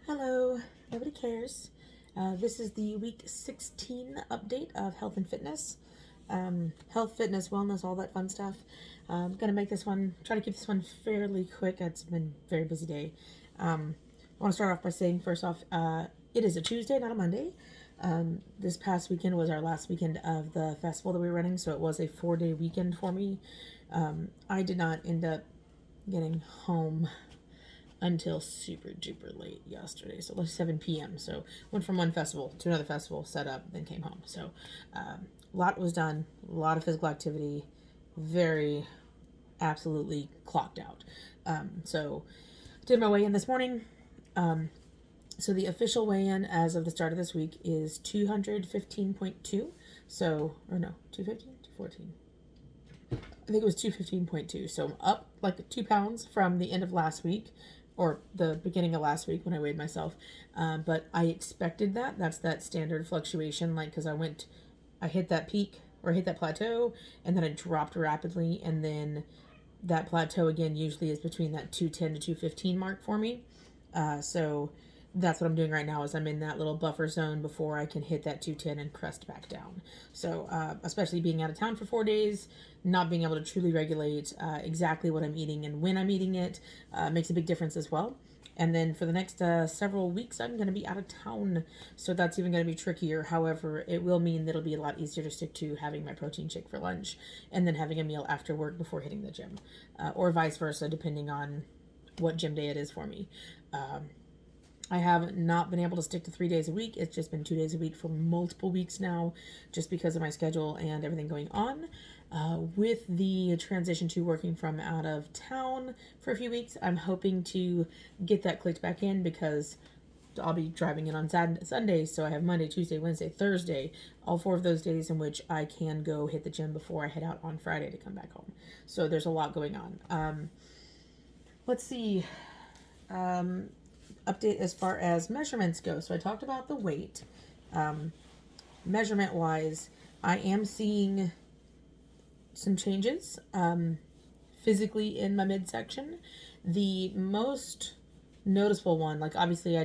Hello, nobody cares. This is the week 16 update of health and fitness. Health, fitness, wellness, all that fun stuff. I'm going to make this one, try to keep this one fairly quick. It's been a very busy day. I want to start off by saying, first off, it is a Tuesday, not a Monday. This past weekend was our last weekend of the festival that we were running, so it was a 4-day weekend for me. I did not end up getting home until super duper late yesterday, so like 7 p.m. So went from one festival to another festival, set up, then came home. So a lot was done, a lot of physical activity, very absolutely clocked out. So did my weigh-in this morning. So the official weigh-in as of the start of this week is 215.2. So, or no, 215, 214. I think it was 215.2. So up like 2 pounds from the end of last week, or the beginning of last week when I weighed myself. But I expected that. That's that standard fluctuation, like, because I hit that peak or hit that plateau, and then it dropped rapidly, and then that plateau again usually is between that 210 to 215 mark for me. So that's what I'm doing right now, is I'm in that little buffer zone before I can hit that 210 and crest back down. So especially being out of town for 4 days, not being able to truly regulate exactly what I'm eating and when I'm eating it makes a big difference as well. And then for the next several weeks, I'm going to be out of town, so that's even going to be trickier. However, it will mean that it'll be a lot easier to stick to having my protein shake for lunch and then having a meal after work before hitting the gym, or vice versa, depending on what gym day it is for me. I have not been able to stick to 3 days a week. It's just been 2 days a week for multiple weeks now, just because of my schedule and everything going on. With the transition to working from out of town for a few weeks, I'm hoping to get that clicked back in, because I'll be driving in on Sundays, so I have Monday, Tuesday, Wednesday, Thursday, all 4 of those days in which I can go hit the gym before I head out on Friday to come back home. So there's a lot going on. Let's see. Update as far as measurements go. So I talked about the weight. Measurement wise, I am seeing some changes physically in my midsection. The most noticeable one, like obviously I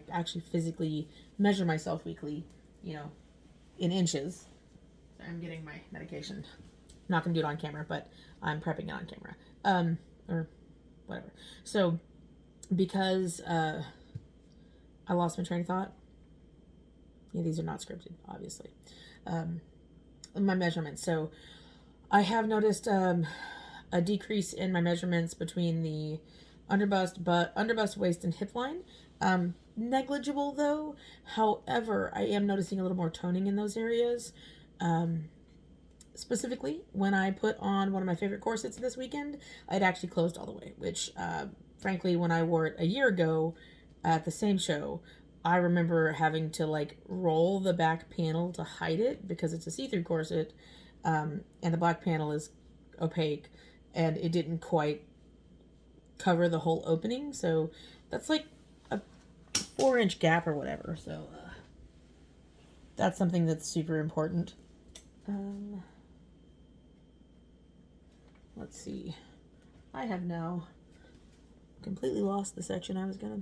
actually physically measure myself weekly, in inches. I'm getting my medication. Not gonna do it on camera, but I'm prepping it on camera. Or whatever. So because I lost my train of thought. Yeah, these are not scripted, obviously. My measurements. So I have noticed a decrease in my measurements between the underbust, waist, and hip line. Negligible though. However, I am noticing a little more toning in those areas. Specifically, when I put on one of my favorite corsets this weekend, it actually closed all the way, which frankly, when I wore it a year ago at the same show, I remember having to roll the back panel to hide it, because it's a see-through corset, and the black panel is opaque, and it didn't quite cover the whole opening. So that's like a 4-inch gap or whatever. So that's something that's super important. Let's see. I have now completely lost the section I was gonna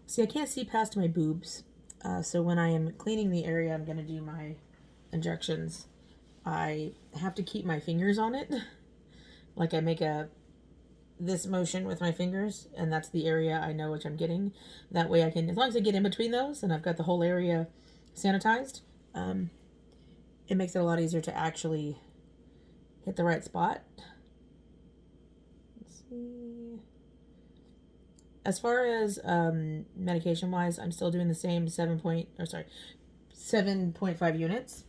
see. I can't see past my boobs, so when I am cleaning the area I'm gonna do my injections, I have to keep my fingers on it. Like I make this motion with my fingers, and that's the area I know which I'm getting. That way I can, as long as I get in between those and I've got the whole area sanitized, it makes it a lot easier to actually hit the right spot. Let's see. As far as medication wise, I'm still doing the same 7.5 units.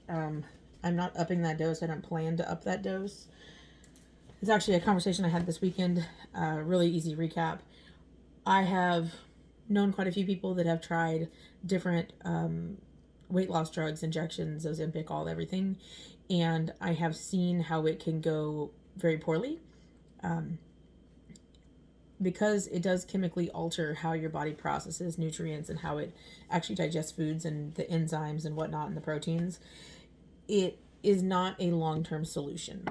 I'm not upping that dose. I don't plan to up that dose. It's actually a conversation I had this weekend. Really easy recap. I have known quite a few people that have tried different weight loss drugs, injections, Ozempic, everything, and I have seen how it can go very poorly, because it does chemically alter how your body processes nutrients and how it actually digests foods and the enzymes and whatnot and the proteins. It is not a long-term solution.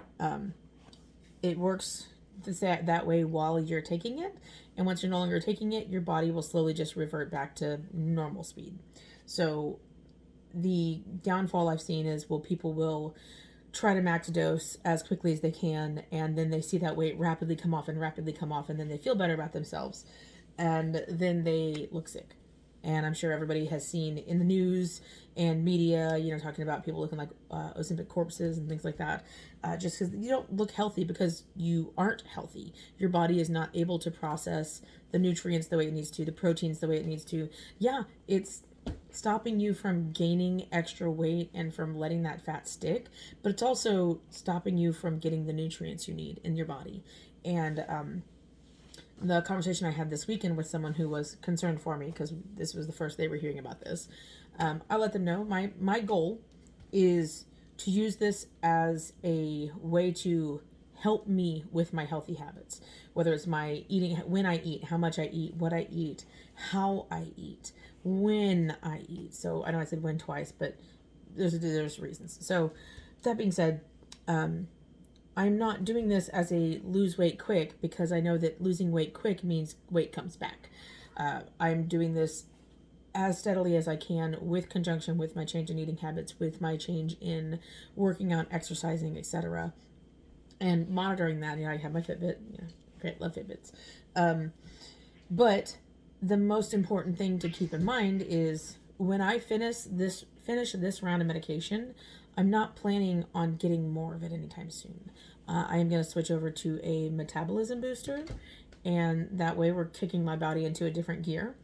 It works that way while you're taking it. And once you're no longer taking it, your body will slowly just revert back to normal speed. So the downfall I've seen is, well, people will try to max dose as quickly as they can, and then they see that weight rapidly come off, and then they feel better about themselves, and then they look sick. And I'm sure everybody has seen in the news and media, talking about people looking like Ozempic corpses and things like that, just because you don't look healthy because you aren't healthy. Your body is not able to process the nutrients the way it needs to, the proteins the way it needs to. Yeah, it's stopping you from gaining extra weight and from letting that fat stick, but it's also stopping you from getting the nutrients you need in your body. And the conversation I had this weekend with someone who was concerned for me, because this was the first they were hearing about this, I let them know my goal is to use this as a way to help me with my healthy habits, whether it's my eating, when I eat, how much I eat, what I eat, how I eat, when I eat. So I know I said when twice, but there's reasons. So that being said, I'm not doing this as a lose weight quick, because I know that losing weight quick means weight comes back. I'm doing this as steadily as I can, with conjunction with my change in eating habits, with my change in working out, exercising, etc., and monitoring that. I have my Fitbit. Great, love Fitbits. But the most important thing to keep in mind is, when I finish this round of medication, I'm not planning on getting more of it anytime soon. I am going to switch over to a metabolism booster, and that way we're kicking my body into a different gear.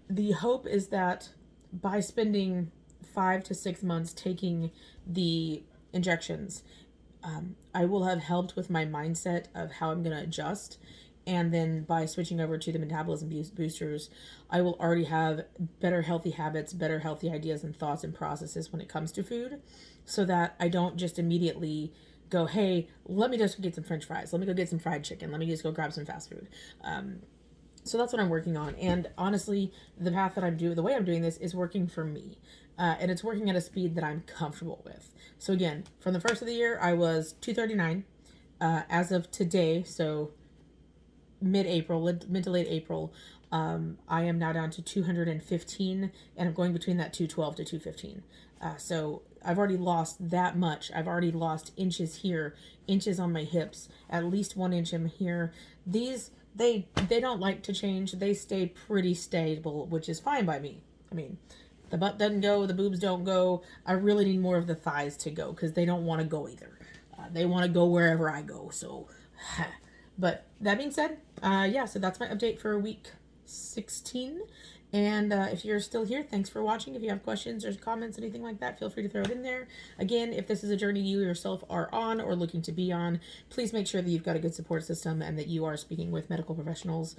The hope is that by spending 5 to 6 months taking the injections, I will have helped with my mindset of how I'm going to adjust. And then by switching over to the metabolism boosters, I will already have better healthy habits, better healthy ideas and thoughts and processes when it comes to food, so that I don't just immediately go, hey, let me just get some French fries. Let me go get some fried chicken. Let me just go grab some fast food. So that's what I'm working on. And honestly, the path that the way I'm doing this is working for me. And it's working at a speed that I'm comfortable with. So again, from the first of the year, I was 239. As of today, so mid to late April, I am now down to 215, and I'm going between that 212 to 215. So I've already lost that much. I've already lost inches here, inches on my hips, at least 1 inch in here. These, they don't like to change. They stay pretty stable, which is fine by me. I mean, the butt doesn't go, the boobs don't go. I really need more of the thighs to go, because they don't want to go either. They want to go wherever I go. So, but that being said, so that's my update for week 16. And if you're still here, thanks for watching. If you have questions or comments, anything like that, feel free to throw it in there. Again, if this is a journey you yourself are on or looking to be on, please make sure that you've got a good support system and that you are speaking with medical professionals.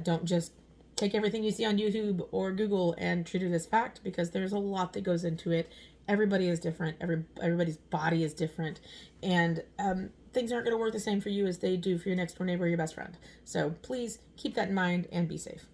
Don't just take everything you see on YouTube or Google and treat it as fact, because there's a lot that goes into it. Everybody is different. Everybody's body is different. And things aren't going to work the same for you as they do for your next door neighbor or your best friend. So please keep that in mind and be safe.